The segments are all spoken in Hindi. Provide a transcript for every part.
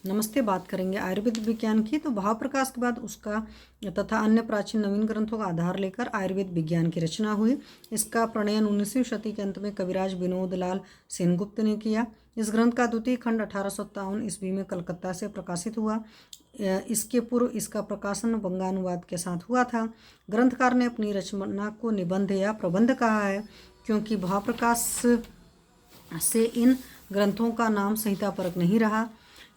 नमस्ते। बात करेंगे आयुर्वेद विज्ञान की। तो भाव प्रकाश के बाद उसका तथा अन्य प्राचीन नवीन ग्रंथों का आधार लेकर आयुर्वेद विज्ञान की रचना हुई। इसका प्रणयन 19वीं शती के अंत में कविराज विनोद लाल सेनगुप्त ने किया। इस ग्रंथ का द्वितीय खंड 1857 ईस्वी में कलकत्ता से प्रकाशित हुआ। इसके पूर्व इसका प्रकाशन बंगानुवाद के साथ हुआ था। ग्रंथकार ने अपनी रचना को निबंध या प्रबंध कहा है, क्योंकि भाव प्रकाश से इन ग्रंथों का नाम संहितापरक नहीं रहा।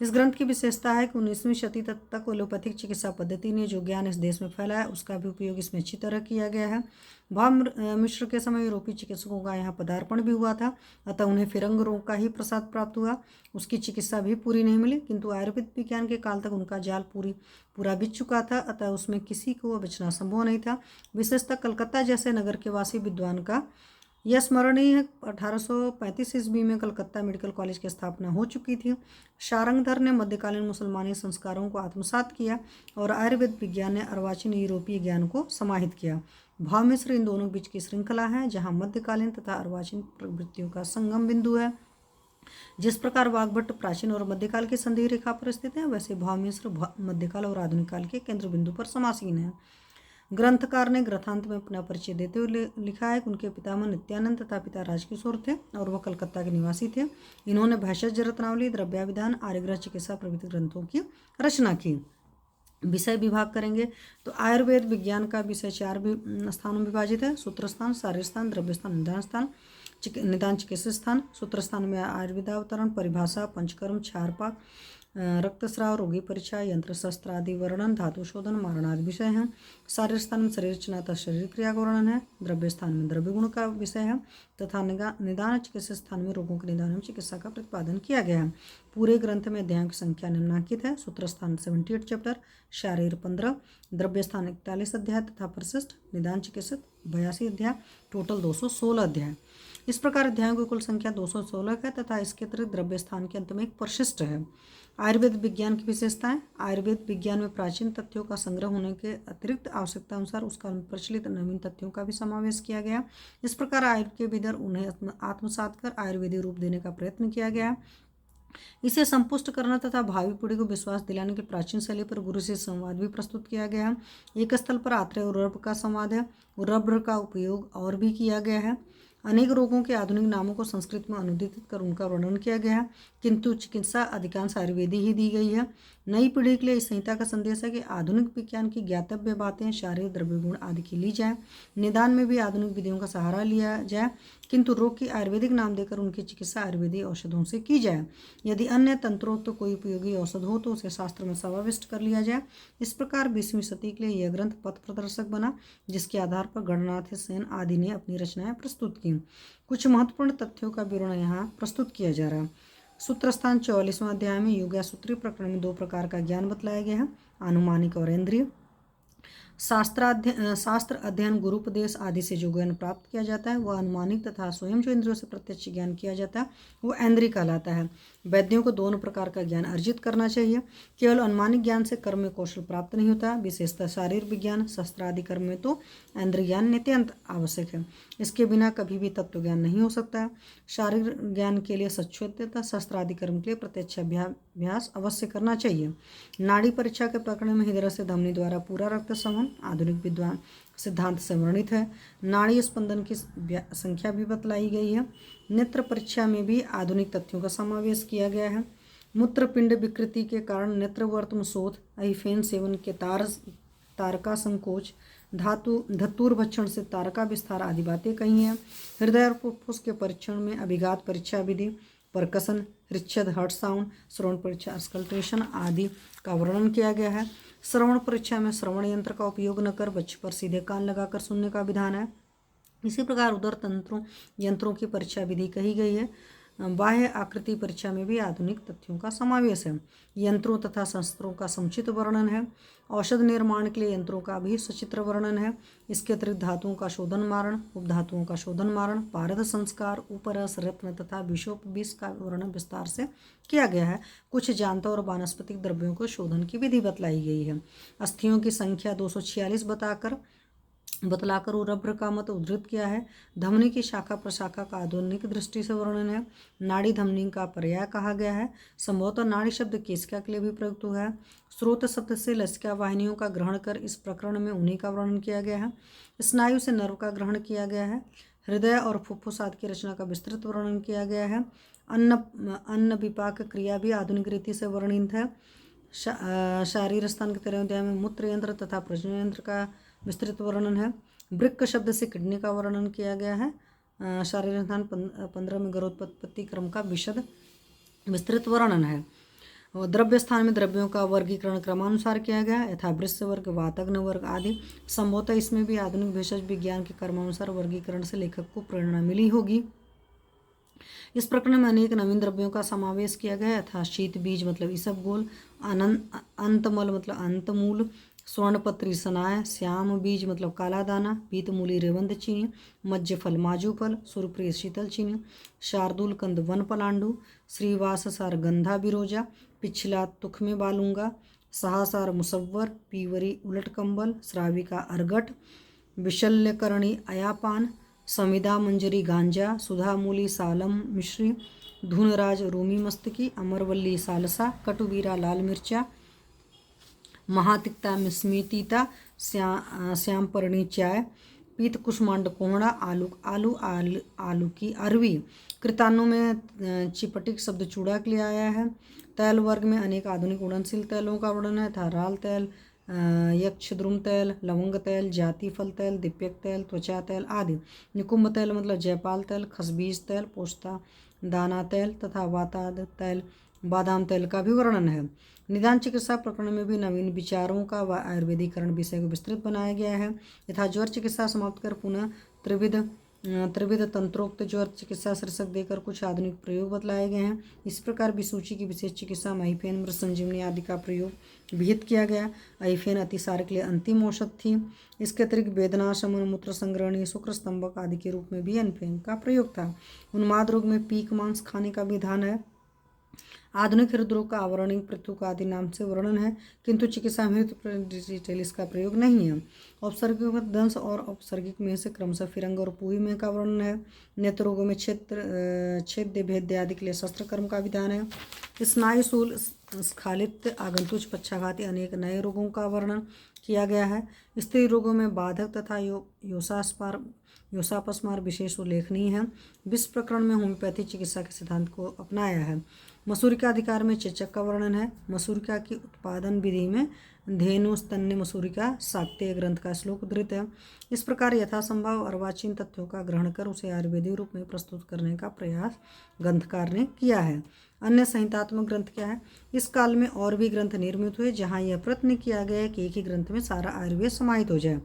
इस ग्रंथ की विशेषता है कि 19वीं शती तक एलोपैथिक चिकित्सा पद्धति ने जो ज्ञान इस देश में फैलाया, उसका भी उपयोग इसमें अच्छी तरह किया गया है। भाव मिश्र के समय यूरोपीय चिकित्सकों का यहाँ पदार्पण भी हुआ था, अतः उन्हें फिरंग रोग का ही प्रसाद प्राप्त हुआ। उसकी चिकित्सा भी पूरी नहीं मिली, किंतु आयुर्वेद विज्ञान के काल तक उनका जाल पूरा बिछ चुका था, अतः उसमें किसी को बचना संभव नहीं था। विशेषतः कलकत्ता जैसे नगर के वासी विद्वान का यह स्मरणीय है। 1835 ईस्वी में कलकत्ता मेडिकल कॉलेज की स्थापना हो चुकी थी। शारंगधर ने मध्यकालीन मुसलमानी संस्कारों को आत्मसात किया और आयुर्वेद विज्ञान ने अर्वाचीन यूरोपीय ज्ञान को समाहित किया। भाव मिश्र इन दोनों बीच की श्रृंखला है, जहाँ मध्यकालीन तथा अर्वाचीन प्रवृत्तियों का संगम बिंदु है। जिस प्रकार वाग्भट्ट प्राचीन और मध्यकाल की संधि रेखा पर स्थित है, वैसे भाव मिश्र मध्यकाल और आधुनिक काल के केंद्र बिंदु पर समासीन है। ग्रंथकार ने ग्रंथांत में अपना परिचय देते हुए लिखा है कि उनके पितामह नित्यानंद तथा पिता राजकिशोर थे और वह कलकत्ता के निवासी थे। इन्होंने भेषज रत्नावली, द्रव्याभिधान, आर्यग्रह चिकित्सा प्रभृति ग्रंथों की रचना की। विषय विभाग करेंगे तो आयुर्वेद विज्ञान का विषय 4 स्थानों में विभाजित है। सूत्र स्थान, शारीर स्थान, द्रव्य स्थान, निदान स्थान। निदान चिकित्सा स्थान। सूत्र स्थान में आयुर्वेदावतरण, परिभाषा, पंचकर्म, क्षारपाक, रक्तस्राव, रोगी परीक्षा, यंत्र शस्त्र आदि वर्णन, धातु शोधन, मारण आदि विषय हैं। शारीर स्थान में शरीर रचना तथा शरीर क्रिया का वर्णन है। द्रव्य स्थान में द्रव्य गुण का विषय है तथा निदान चिकित्सा स्थान में रोगों के निदान एवं चिकित्सा का प्रतिपादन किया गया है। पूरे ग्रंथ में अध्यायों की संख्या निम्नांकित है। सूत्र स्थान 78 चैप्टर, शारीर 15, द्रव्य स्थान 41 अध्याय तथा परिशिष्ट निदान चिकित्सा 82 अध्याय, टोटल 216 अध्याय। इस प्रकार अध्यायों की कुल संख्या 216 है तथा इसके अतिरिक्त द्रव्य स्थान के अंत में एक परिशिष्ट है। आयुर्वेद विज्ञान की विशेषताएं। आयुर्वेद विज्ञान में प्राचीन तथ्यों का संग्रह होने के अतिरिक्त आवश्यकता अनुसार उसका प्रचलित नवीन तथ्यों का भी समावेश किया गया। इस प्रकार आयुर्वेद के भीतर उन्हें आत्मसात कर आयुर्वेदीय रूप देने का प्रयत्न किया गया। इसे संपुष्ट करना तथा भावी पीढ़ी को विश्वास दिलाने की प्राचीन शैली पर गुरु से संवाद भी प्रस्तुत किया गया है। एक स्थल पर आत्रेय और रब्र का संवाद है। रब्र का उपयोग और भी किया गया है। अनेक रोगों के आधुनिक नामों को संस्कृत में अनुदित कर उनका वर्णन किया गया है, किंतु चिकित्सा अधिकांश आयुर्वेदी ही दी गई है। नई पीढ़ी के लिए इस संहिता का संदेश है कि आधुनिक विज्ञान की ज्ञातव्य बातें शारीरिक, द्रव्य गुण आदि की ली जाए। निदान में भी आधुनिक विधियों का सहारा लिया जाए, किंतु रोग की आयुर्वेदिक नाम देकर उनकी चिकित्सा आयुर्वेदिक औषधों से की जाए। यदि अन्य तंत्रों तो कोई उपयोगी औषध हो तो उसे शास्त्र में समाविष्ट कर लिया जाए। इस प्रकार 20वीं शती के लिए यह ग्रंथ पथ प्रदर्शक बना, जिसके आधार पर गणनाथ सेन आदि ने अपनी रचनाएं प्रस्तुत की। कुछ महत्वपूर्ण तथ्यों का विवरण यहाँ प्रस्तुत किया जा रहा है। सूत्र स्थान 44वां अध्याय में योग या सूत्री प्रकरण में 2 प्रकार का ज्ञान बतलाया गया है, अनुमानिक और इंद्रिय। शास्त्र अध्ययन, गुरुपदेश आदि से जो ज्ञान प्राप्त किया जाता है वह अनुमानिक तथा स्वयं जो इंद्रियों से प्रत्यक्ष ज्ञान किया जाता है वो इंद्रिय कहलाता है। वैद्यों को दोनों प्रकार का ज्ञान अर्जित करना चाहिए। केवल अनुमानिक ज्ञान से कर्म में कौशल प्राप्त नहीं होता। विशेषतः शारीरिक विज्ञान, शस्त्र आदि कर्म में तो इंद्रिय ज्ञान नित्यंत आवश्यक है। इसके बिना कभी भी तत्व ज्ञान नहीं हो सकता है। शारीरिक ज्ञान के लिए सच्छोद तथा शस्त्र आदि कर्म के लिए प्रत्यक्ष अभ्यास अवश्य करना चाहिए। नाड़ी परीक्षा के प्रकरण में हृदय से धमनी द्वारा पूरा रक्त संवहन आधुनिक विद्वान सिद्धांत से वर्णित है। नाड़ी स्पंदन की संख्या भी बतलाई गई है। नेत्र परीक्षा में भी आधुनिक तथ्यों का समावेश किया गया है। मूत्रपिंड विकृति के कारण नेत्रवर्त्म शोथ, अहिफेन सेवन के तारका संकोच, धतूर भक्षण से तारका विस्तार आदि बातें कही हैं। हृदय और फुफ्फुस के परीक्षण में अभिघात परीक्षा विधि, परकसन, हृच्छेद, हार्ट साउंड, श्रवण परीक्षा, अस्कल्टेशन आदि का वर्णन किया गया है। श्रवण परीक्षा में श्रवण यंत्र का उपयोग न कर बच्चे पर सीधे कान लगाकर सुनने का विधान है। इसी प्रकार उदर यंत्रों की परीक्षा विधि कही गई है। बाह्य आकृति परीक्षा में भी आधुनिक तथ्यों का समावेश है। यंत्रों तथा शस्त्रों का समुचित वर्णन है। औषध निर्माण के लिए यंत्रों का भी सचित्र वर्णन है। इसके अतिरिक्त धातुओं का शोधन मारण, उपधातुओं का शोधन मारण, पारद संस्कार, उपरस, रत्न तथा विषोपविष का वर्णन विस्तार से किया गया है। कुछ जानता और वानस्पतिक द्रव्यों को शोधन की विधि बतलाई गई है। अस्थियों की संख्या 246 बताकर बतलाकर उरभ्र का मत उद्धृत किया है। धमनी की शाखा प्रशाखा का आधुनिक दृष्टि से वर्णन है। नाड़ी धमनी का पर्याय कहा गया है। संभवतः नाड़ी शब्द केशिका के लिए भी प्रयुक्त हुआ है। स्रोत शब्द से लसिका वाहिनियों का ग्रहण कर इस प्रकरण में उन्हीं का वर्णन किया गया है। स्नायु से नर्व का ग्रहण किया गया है। हृदय और फुफ्फुस आदि की रचना का विस्तृत वर्णन किया गया है। अन्न विपाक क्रिया भी आधुनिक रीति से वर्णित है। शारीर स्थान के 13वें अध्याय में मूत्र यंत्र तथा प्रजनन यंत्र का विस्तृत वर्णन है। वृक्क शब्द से किडनी का वर्णन किया गया है। शारीर स्थान 15 में गर्भोत्पत्ति क्रम का विशद विस्तृत वर्णन है। और द्रव्य स्थान में द्रव्यों का वर्गीकरण क्रमानुसार किया गया यथा वृश्च वर्ग, वातग्न वर्ग आदि। संभवतः इसमें भी आधुनिक भेषज विज्ञान के कर्मानुसार वर्गीकरण से लेखक को प्रेरणा मिली होगी। इस प्रकरण में अनेक नवीन द्रव्यों का समावेश किया गया यथा शीत बीज मतलब इसबगोल, अंतमल मतलब अंतमूल, स्वर्णपत्री सनाय, श्याम बीज मतलब काला दाना, पीतमूली रेवंद चीनी, मज्जफल माजू फल, सुरप्रिय शीतल चीनी, शार्दुल कंद वन पलांडू, श्रीवास सार गंधा बिरोजा, पिछला तुखमे बालूंगा, सहासार मुसव्वर, पीवरी उलट कंबल, श्राविका अर्गट, विशल्यकरणी अयापान, समिदा मंजरी गांजा, सुधामूली सालम मिश्री, धूनराज रूमी मस्तकी, अमरवल्ली सालसा, कटुबीरा लाल मिर्चा, महातिक्ता स्मृतिता, श्यामपर्णी चाय, पीत कुष्मांड कोहड़ा, आलू की अरवी। कृतान्नों में चिपटिक शब्द चूड़ा के लिए आया है। तैल वर्ग में अनेक आधुनिक उड़नशील तैलों का वर्णन है था राल तैल, यक्षद्रुम तैल, लवंग तैल, जाति फल तैल, दिप्यक तैल, त्वचा तैल आदि। निकुंभ तैल मतलब जयपाल तैल, खसबीज तैल, पोस्ता दाना तैल तथा वाताद तैल, बादाम तैल का भी वर्णन है। निदान चिकित्सा प्रकरण में भी नवीन विचारों का व आयुर्वेदीकरण विषय को विस्तृत बनाया गया है यथा ज्वर चिकित्सा समाप्त कर पुनः त्रिविध तंत्रोक्त ज्वर चिकित्सा शीर्षक देकर कुछ आधुनिक प्रयोग बतलाए गए हैं। इस प्रकार विसूची की विशेष चिकित्सा में आईफेन, मृत संजीवनी आदि का प्रयोग विहित किया गया। आईफेन अतिसार के लिए अंतिम औषध थी। इसके अतिरिक्त वेदना शमन, मूत्र संग्रहणी, शुक्र स्तंभक आदि के रूप में भी एनफेन का प्रयोग था। उन्माद रोग में पीक मांस खाने का विधान है। आधुनिक हृदरोग का आवरणिक पृथुक आदि नाम से वर्णन है किंतु चिकित्सा में डिजिटल इसका प्रयोग नहीं है। औपसर्गिक में दंश और औपसर्गिक में से क्रमशः फिरंग और पूरी में का वर्णन है। नेत्र रोगों में छेद्य भेद्य आदि के लिए शस्त्र कर्म का विधान है। स्नायुशूल, स्खालित, आगंतुज, पक्षाघाती अनेक नए रोगों का वर्णन किया गया है। स्त्री रोगों में बाधक तथा योसापस्मार विशेष उल्लेखनीय है। विश्व प्रकरण में होम्योपैथी चिकित्सा के सिद्धांत को अपनाया है। मसूरिका अधिकार में चेचक का वर्णन है। मसूरिका की उत्पादन विधि में धेनु स्तन्य मसूरिका शाक्तेय ग्रंथ का श्लोक उद्धृत है। इस प्रकार यथासंभव अर्वाचीन तथ्यों का ग्रहण कर उसे आयुर्वेदिक रूप में प्रस्तुत करने का प्रयास ग्रंथकार ने किया है। अन्य संहितात्मक ग्रंथ क्या है? इस काल में और भी ग्रंथ निर्मित हुए जहाँ यह प्रयत्न किया गया कि एक ही ग्रंथ में सारा आयुर्वेद समाहित हो जाए।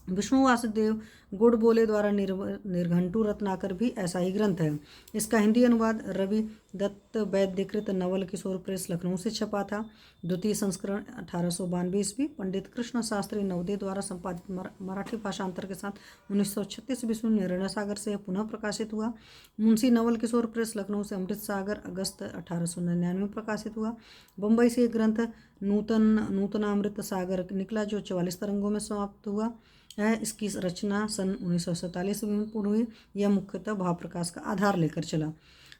विष्णु वासुदेव गुड़ बोले द्वारा निर्घंटु रत्नाकर भी ऐसा ही ग्रंथ है। इसका हिंदी अनुवाद रवि दत्त वैद्यकृत नवल किशोर प्रेस लखनऊ से छपा था। द्वितीय संस्करण 1892 ईस्वी पंडित कृष्ण शास्त्री नवदे द्वारा संपादित मराठी भाषांतर के साथ 1936 ईस्वी में निर्णय सागर से पुनः प्रकाशित हुआ। मुंशी नवल किशोर प्रेस लखनऊ से अमृत सागर अगस्त 1899 में प्रकाशित हुआ। बम्बई से एक ग्रंथ नूतनामृत सागर निकला जो 44 तरंगों में समाप्त हुआ है। इसकी रचना सन 1947 में पूर्ण हुई। यह मुख्यतः भावप्रकाश का आधार लेकर चला।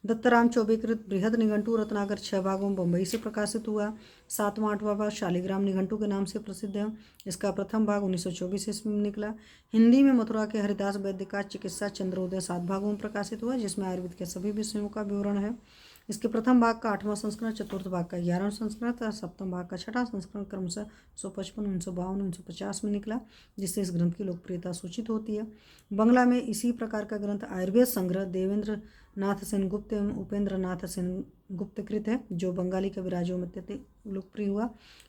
दत्तराम चौबे कृत बृहद निघंटु रत्नाकर 6 भागों में बम्बई से प्रकाशित हुआ। 7वां 8वां भाग शालिग्राम निघंटु के नाम से प्रसिद्ध है। इसका प्रथम भाग 1924 ईस्वी में निकला। हिंदी में मथुरा के हरिदास वैद्य का चिकित्सा चंद्रोदय 7 भागों में प्रकाशित हुआ जिसमें आयुर्वेद के सभी विषयों का विवरण है। इसके प्रथम भाग का 8वां संस्करण, चतुर्थ भाग का 11वां संस्करण तथा सप्तम भाग का 6वां संस्करण क्रमशः 1955, 1952, 1950 में निकला जिससे इस ग्रंथ की लोकप्रियता सूचित होती है। बंगला में इसी प्रकार का ग्रंथ आयुर्वेद संग्रह देवेंद्र नाथ सेन गुप्त एवं उपेंद्र नाथ सेन गुप्त कृत है जो बंगाली कविराजों में अत्यधिक लोकप्रिय हुआ।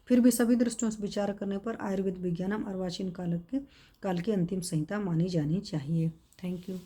फिर भी सभी दृष्टियों से विचार करने पर आयुर्वेद विज्ञानम अर्वाचीन काल की अंतिम संहिता मानी जानी चाहिए। Thank you.